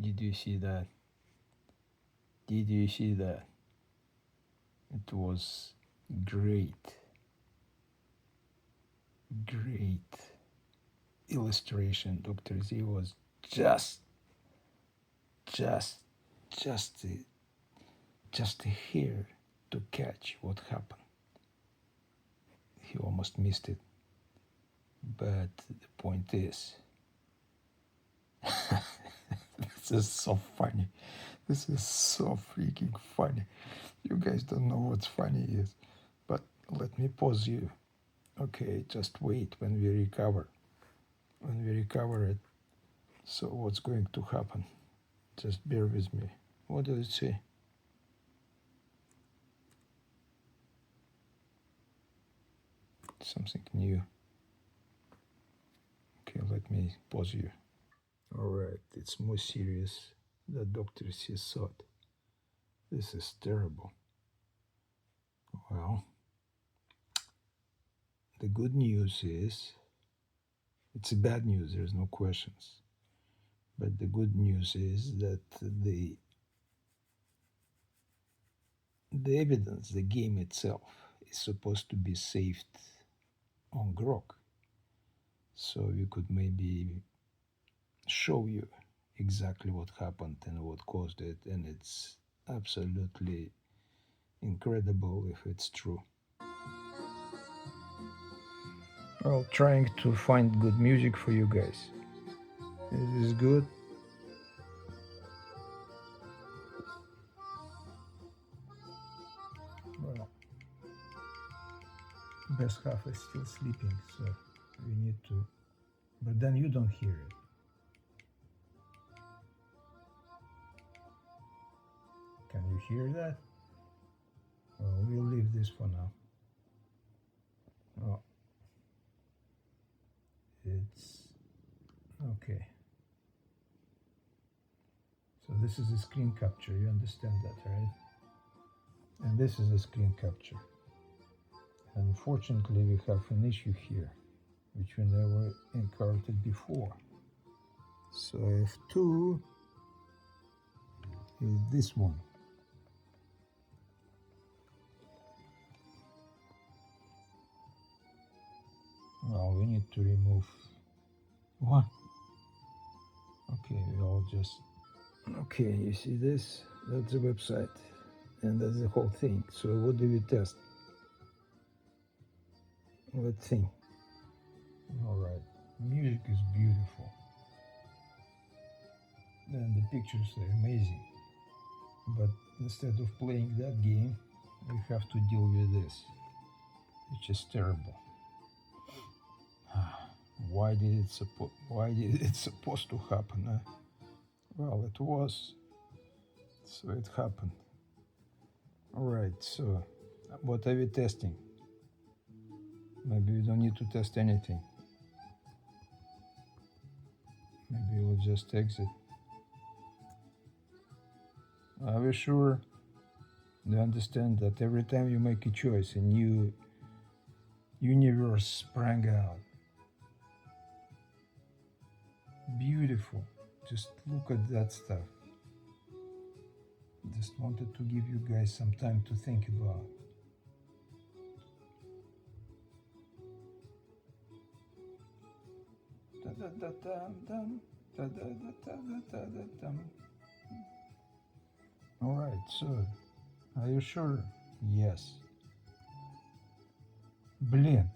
Did you see that? Did you see that? It was great, great illustration. Dr. Z was just, just, just, just here to catch what happened. He almost missed it. But the point is, this is so funny. This is so freaking funny. You guys don't know what's funny is. But let me pause you. Okay, just wait when we recover. When we recover it. So what's going to happen? Just bear with me. What does it say? Something new. Okay, let me pause you. Alright, it's more serious than Dr. C thought. This is terrible. Well, the good news is, it's bad news, there's no questions. But the good news is that the evidence, the game itself, is supposed to be saved on Grok. So we could maybe show you exactly what happened and what caused it, and it's absolutely incredible if it's true. Well, trying to find good music for you guys. Is this good? Well, best half is still sleeping, so we need to, but then you don't hear it. Can you hear that? Well, we'll leave this for now. Oh, it's okay. So this is a screen capture, you understand that, right? And this is a screen capture. Unfortunately, we have an issue here, which we never encountered before. So F2 is this one. Well, we need to remove what? Okay, we'll just, okay, you see this? That's the website, and that's the whole thing. So what do we test? Let's see. All right, music is beautiful, and the pictures are amazing. But instead of playing that game, we have to deal with this, which is terrible. Why did it supposed to happen? Huh? Well, it was, so it happened. All right, so what are we testing? Maybe we don't need to test anything. Maybe we'll just exit. Are we sure? Do you understand that every time you make a choice, a new universe sprang out? Beautiful. Just look at that stuff. Just wanted to give you guys some time to think about. All right, so are you sure? Yes. Блин.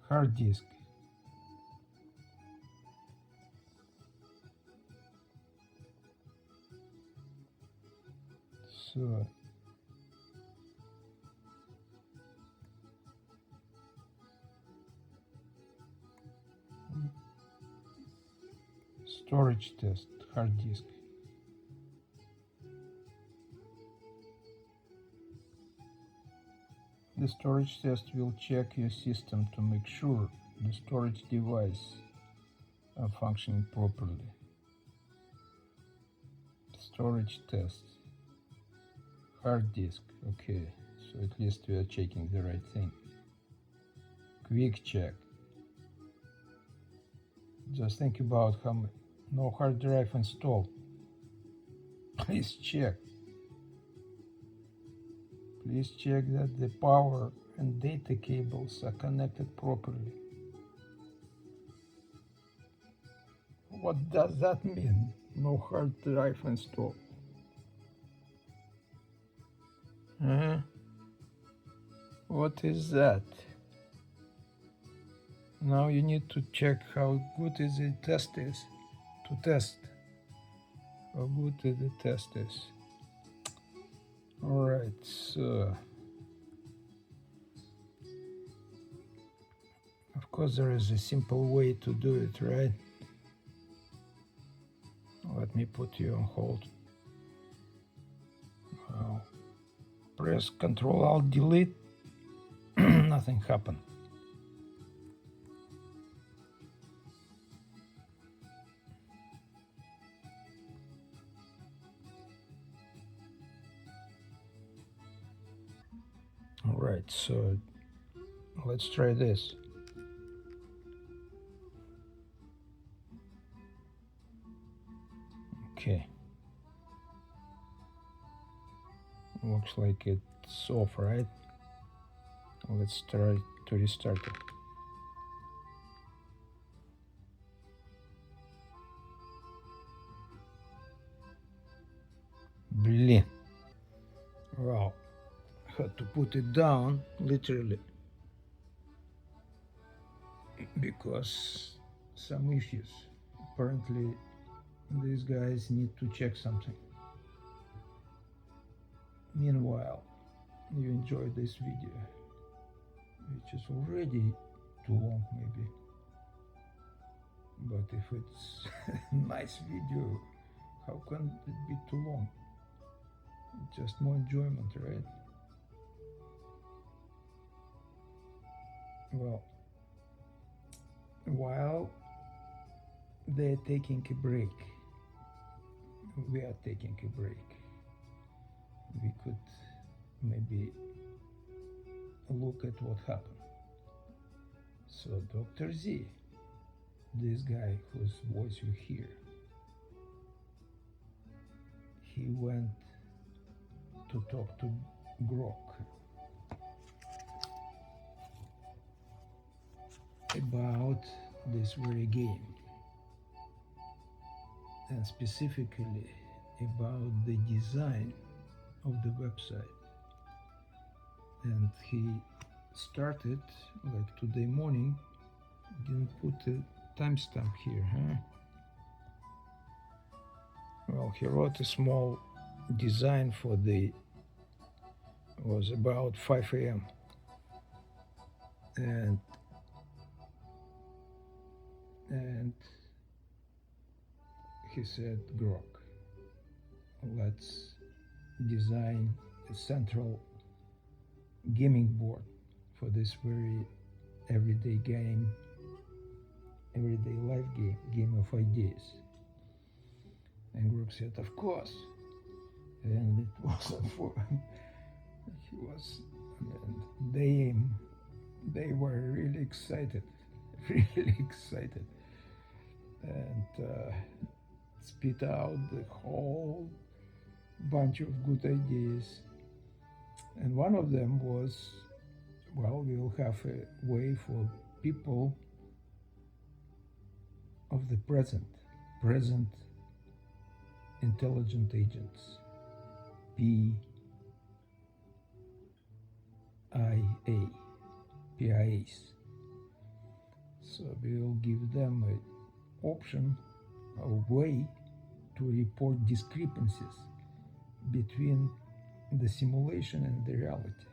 Hard disk. So storage test, hard disk. The storage test will check your system to make sure the storage device are functioning properly. Storage test, hard disk, okay, so at least we are checking the right thing. Quick check. Just think about No hard drive installed. Please check. Please check that the power and data cables are connected properly. What does that mean? No hard drive installed. Huh? What is that? Now you need to check how good is the test is. To test how good the test is. Alright, so of course there is a simple way to do it, right? Let me put you on hold. Well, press Ctrl Alt Delete. Nothing happened. Alright, so let's try this. Okay. Looks like it's off, right? Let's try to restart it. Блин. Wow. Had to put it down, literally. Because some issues. Apparently, these guys need to check something. Meanwhile, you enjoyed this video, which is already too long maybe. But if it's a nice video, how can it be too long? Just more enjoyment, right? Well, while they're taking a break, we are taking a break. We could maybe look at what happened. So Dr. Z, this guy whose voice you hear, he went to talk to Grok about this very game, and specifically about the design of the website. And he started like today morning. Didn't put a timestamp here, huh? Well, he wrote a small design for the, was about 5 a.m. and he said, Grok, let's design a central gaming board for this very everyday game, everyday life game of ideas. And Grok said, of course. And it wasn't for he was, and they were really excited, really excited, and spit out the whole bunch of good ideas. And one of them was, well, we will have a way for people of the present intelligent agents, PIAs. So we will give them an option, a way to report discrepancies between the simulation and the reality.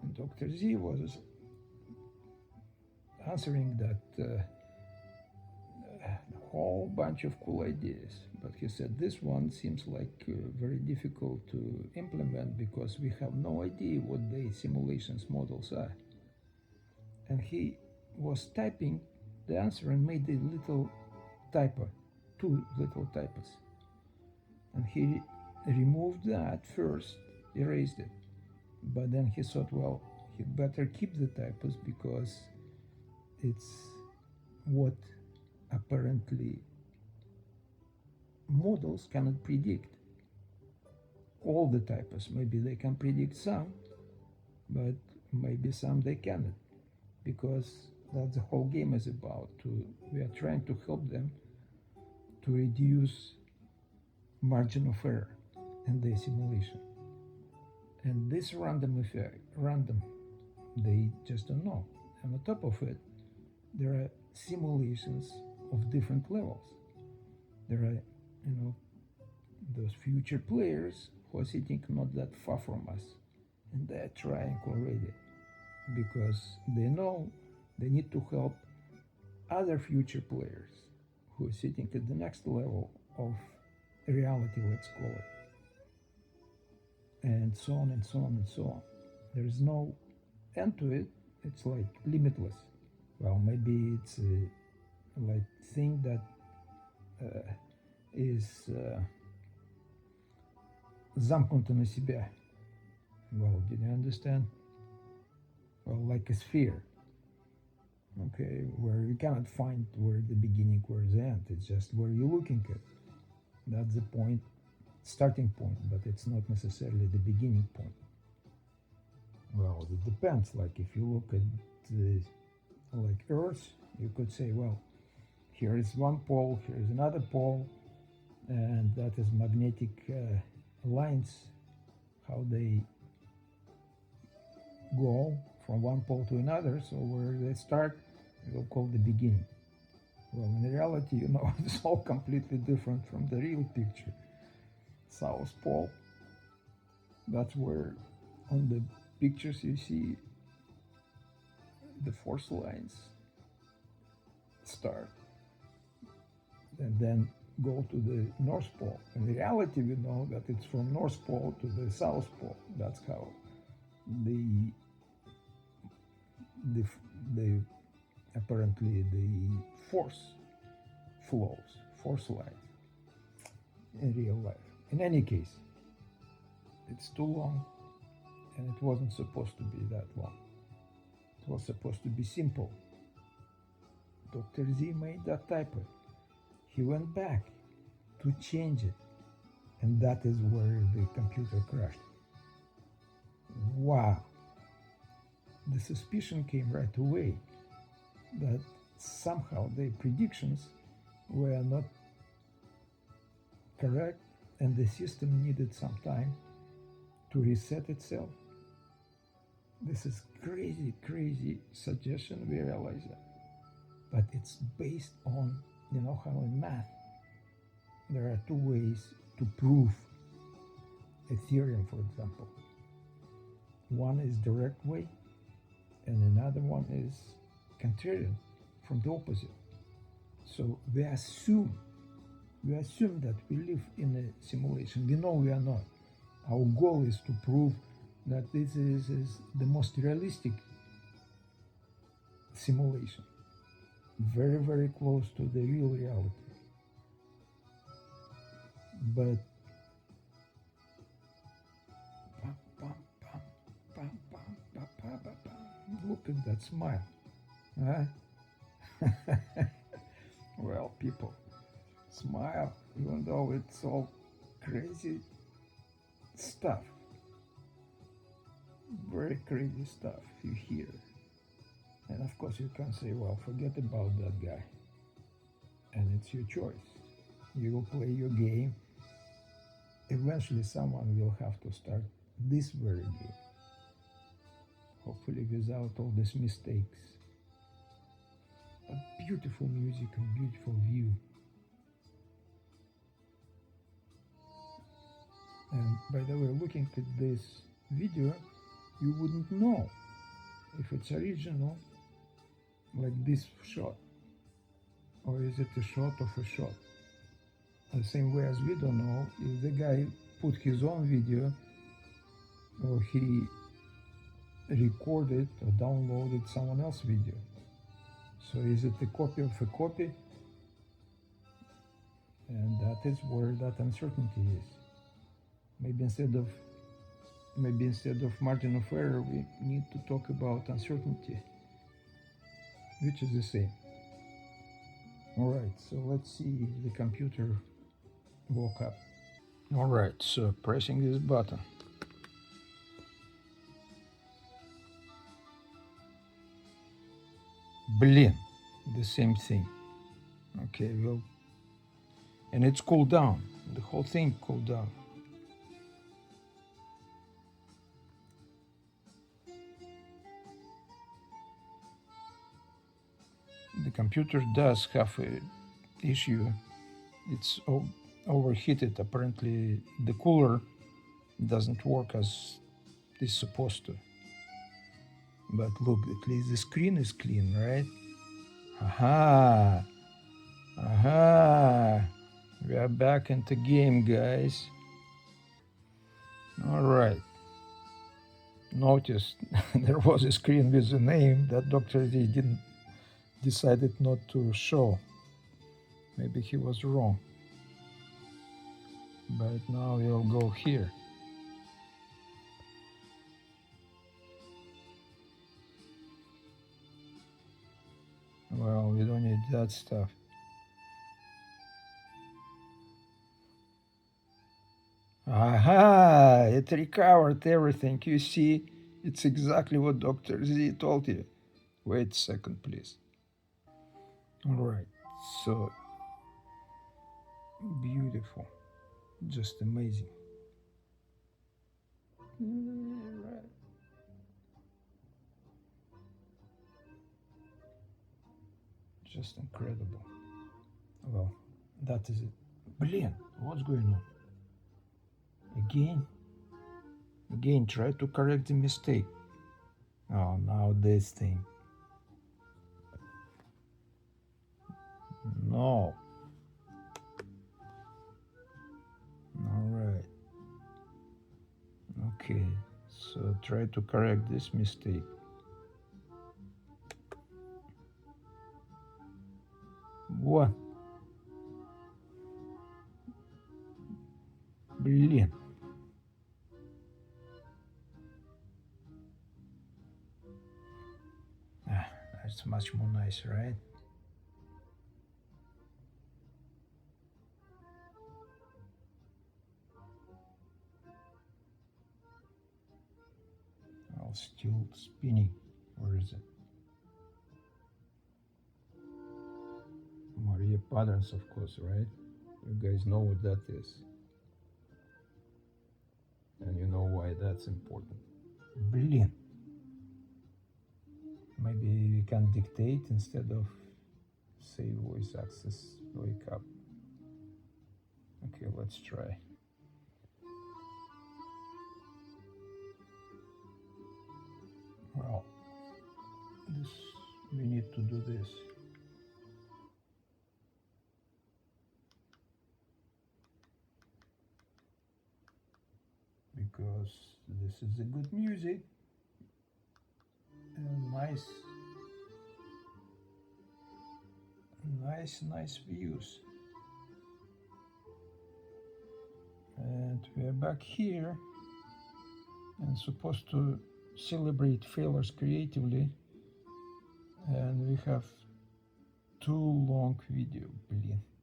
And Dr. Z was answering that a whole bunch of cool ideas, but he said this one seems like very difficult to implement because we have no idea what the simulations models are. And he was typing the answer and made a little typo, 2 little typos. And he removed that first, erased it. But then he thought, well, he'd better keep the typos because it's what apparently models cannot predict all the typos. Maybe they can predict some, but maybe some they cannot, because that's the whole game is about. We are trying to help them to reduce margin of error in their simulation. And this random effect, they just don't know. And on top of it, there are simulations of different levels. There are, those future players who are sitting not that far from us, and they're trying already because they know they need to help other future players who are sitting at the next level of reality, let's call it, and so on and so on and so on. There is no end to it. It's like limitless. Well, maybe it's a like thing that is замкнуто на себя. Well, did you understand? Well, like a sphere. Okay, where you cannot find where the beginning, where the end. It's just where you're looking at. That's the point, starting point, but it's not necessarily the beginning point. Well, it depends. Like if you look at the like Earth, you could say, well, here is one pole, here is another pole, and that is magnetic lines, how they go from one pole to another. So where they start, we'll call the beginning. Well, in reality, it's all completely different from the real picture. South Pole, that's where on the pictures you see the force lines start and then go to the North Pole. In reality, we know that it's from North Pole to the South Pole. That's how the apparently the force flows, force lines in real life. In any case, it's too long, and it wasn't supposed to be that long. It was supposed to be simple. Dr. Z made that typo. He went back to change it, and that is where the computer crashed. Wow! The suspicion came right away that somehow the predictions were not correct, and the system needed some time to reset itself. This is crazy suggestion, we realize that. But it's based on, how in math, there are two ways to prove a theorem, for example. One is direct way, and another one is contrarian, from the opposite. So we assume that we live in a simulation. We know we are not. Our goal is to prove that this is the most realistic simulation, very close to the real reality. But look at that smile, huh? Well, people, smile, even though it's all crazy stuff, very crazy stuff you hear. And of course you can say, well, forget about that guy, and it's your choice. You will play your game. Eventually someone will have to start this very game, hopefully without all these mistakes. But beautiful music and beautiful view. And by the way, looking at this video, you wouldn't know if it's original, like this shot, or is it a shot of a shot. The same way as we don't know if the guy put his own video or he recorded or downloaded someone else's video. So is it a copy of a copy? And that is where that uncertainty is. Maybe instead of margin of error, we need to talk about uncertainty, which is the same. All right, so let's see if the computer woke up. All right, so pressing this button. Блин, the same thing. Okay, well, and it's cooled down. The whole thing cooled down. The computer does have a issue. It's overheated. Apparently, the cooler doesn't work as it's supposed to. But look, at least the screen is clean, right? Aha! Aha! We are back in the game, guys. All right. Notice there was a screen with a name that Dr. Z didn't decided not to show. Maybe he was wrong. But now we'll go here. Well, we don't need that stuff. Aha! It recovered everything. You see, it's exactly what Dr. Z told you. Wait a second, please. All right, so beautiful. Just amazing. Right. Just incredible. Well, that is it. Блин, what's going on? Again, try to correct the mistake. Oh, now this thing. No. All right. Okay, so try to correct this mistake. What? Блин. That's much more nice, right? Oh, still spinning. Where is it? Maria patterns, of course, right? You guys know what that is. And you know why that's important. Блин. Maybe we can dictate instead of say voice access wake up. Okay, let's try. Well, we need to do this. Because this is a good music and nice views. And we are back here and supposed to celebrate failures creatively, and we have too long video. Блин.